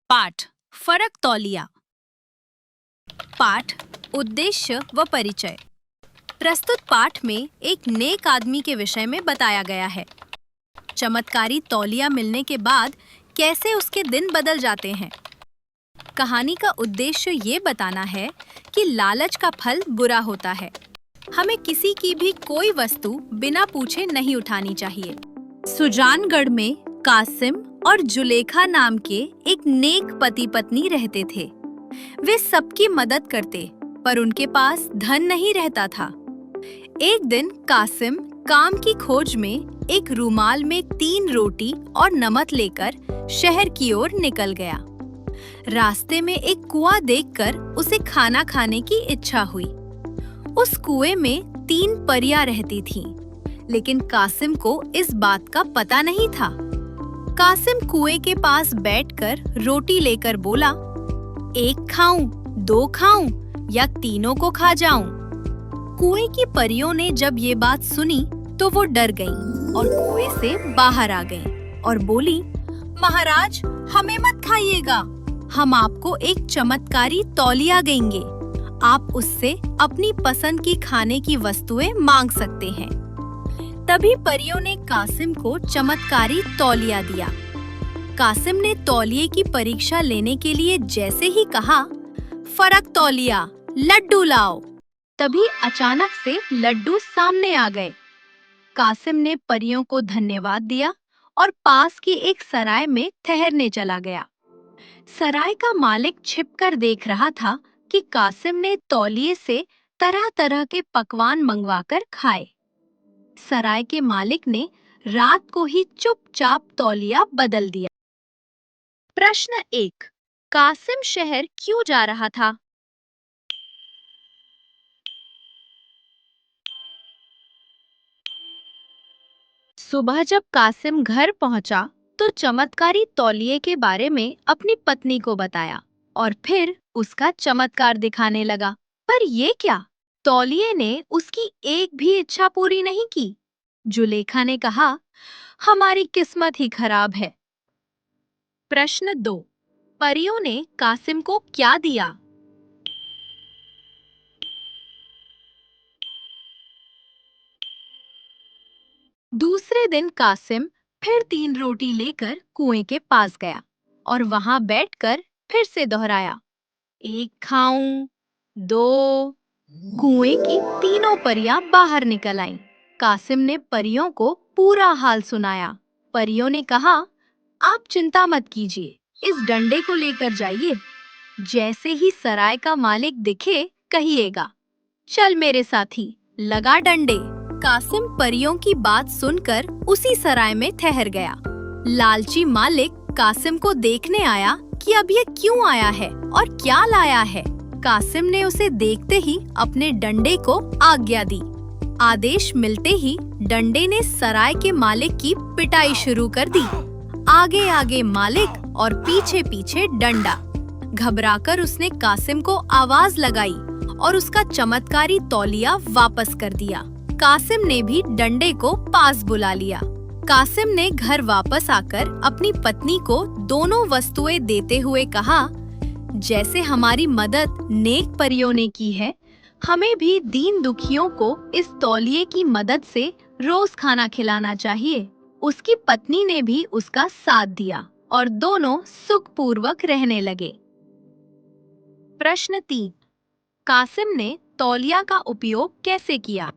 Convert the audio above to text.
पाठ फरक तौलिया। पाठ उद्देश्य व परिचय। प्रस्तुत पाठ में एक नेक आदमी के विषय में बताया गया है। चमत्कारी तौलिया मिलने के बाद कैसे उसके दिन बदल जाते हैं। कहानी का उद्देश्य ये बताना है कि लालच का फल बुरा होता है। हमें किसी की भी कोई वस्तु बिना पूछे नहीं उठानी चाहिए। सुजानगढ़ में कासिम और जुलेखा नाम के एक नेक पति पत्नी रहते थे। वे सबकी मदद करते, पर उनके पास धन नहीं रहता था। एक दिन कासिम काम की खोज में एक रुमाल में 3 रोटी और नमक लेकर शहर की ओर निकल गया। रास्ते में एक कुआं देखकर उसे खाना खाने की इच्छा हुई। उस कुएं में 3 परियां रहती थीं, लेकिन कासिम को इस बात का पता नहीं था। कासिम कुएं के पास बैठकर रोटी लेकर बोला, 1 खाऊं, 2 खाऊं या तीनों को खा जाऊं। कुएं की परियों ने जब ये बात सुनी तो वो डर गईं और कुएं से बाहर आ गईं और बोली, महाराज, हमें मत खाइएगा, हम आपको एक चमत्कारी तौलिया देंगे। आप उससे अपनी पसंद की खाने की वस्तुएं मांग सकते हैं। तभी परियों ने कासिम को चमत्कारी तौलिया दिया। कासिम ने तौलिए की परीक्षा लेने के लिए जैसे ही कहा, फरक तौलिया, लड्डू लाओ, तभी अचानक से लड्डू सामने आ गए। कासिम ने परियों को धन्यवाद दिया और पास की एक सराय में ठहरने चला गया। सराय का मालिक छिपकर देख रहा था कि कासिम ने तौलिए से तरह-तरह के पकवान मंगवाकर खाए। सराय के मालिक ने रात को ही चुपचाप तौलिया बदल दिया। प्रश्न 1, कासिम शहर क्यों जा रहा था? सुबह जब कासिम घर पहुंचा तो चमत्कारी तौलिए के बारे में अपनी पत्नी को बताया और फिर उसका चमत्कार दिखाने लगा। पर ये क्या? तौलिए ने उसकी एक भी इच्छा पूरी नहीं की। जुलेखा ने कहा, हमारी किस्मत ही खराब है। प्रश्न 2, परियों ने कासिम को क्या दिया? दूसरे दिन कासिम फिर 3 रोटी लेकर कुएं के पास गया और वहां बैठकर फिर से दोहराया, 1 खाऊं, 2। कुएं की तीनों परियां बाहर निकल आईं। कासिम ने परियों को पूरा हाल सुनाया। परियों ने कहा, आप चिंता मत कीजिए, इस डंडे को लेकर जाइए। जैसे ही सराय का मालिक दिखे, कहिएगा, चल मेरे साथी, लगा डंडे। कासिम परियों की बात सुनकर उसी सराय में ठहर गया। लालची मालिक कासिम को देखने आया कि अब ये क्यों आया है और क्या लाया है। कासिम ने उसे देखते ही अपने डंडे को आज्ञा दी। आदेश मिलते ही डंडे ने सराय के मालिक की पिटाई शुरू कर दी। आगे आगे मालिक और पीछे पीछे डंडा। घबराकर उसने कासिम को आवाज लगाई और उसका चमत्कारी तौलिया वापस कर दिया। कासिम ने भी डंडे को पास बुला लिया। कासिम ने घर वापस आकर अपनी पत्नी को दोनों वस्तुएं देते हुए कहा, जैसे हमारी मदद नेक परियों ने की है, हमें भी दीन दुखियों को इस तौलिए की मदद से रोज खाना खिलाना चाहिए। उसकी पत्नी ने भी उसका साथ दिया और दोनों सुखपूर्वक रहने लगे। प्रश्न 3, कासिम ने तौलिया का उपयोग कैसे किया?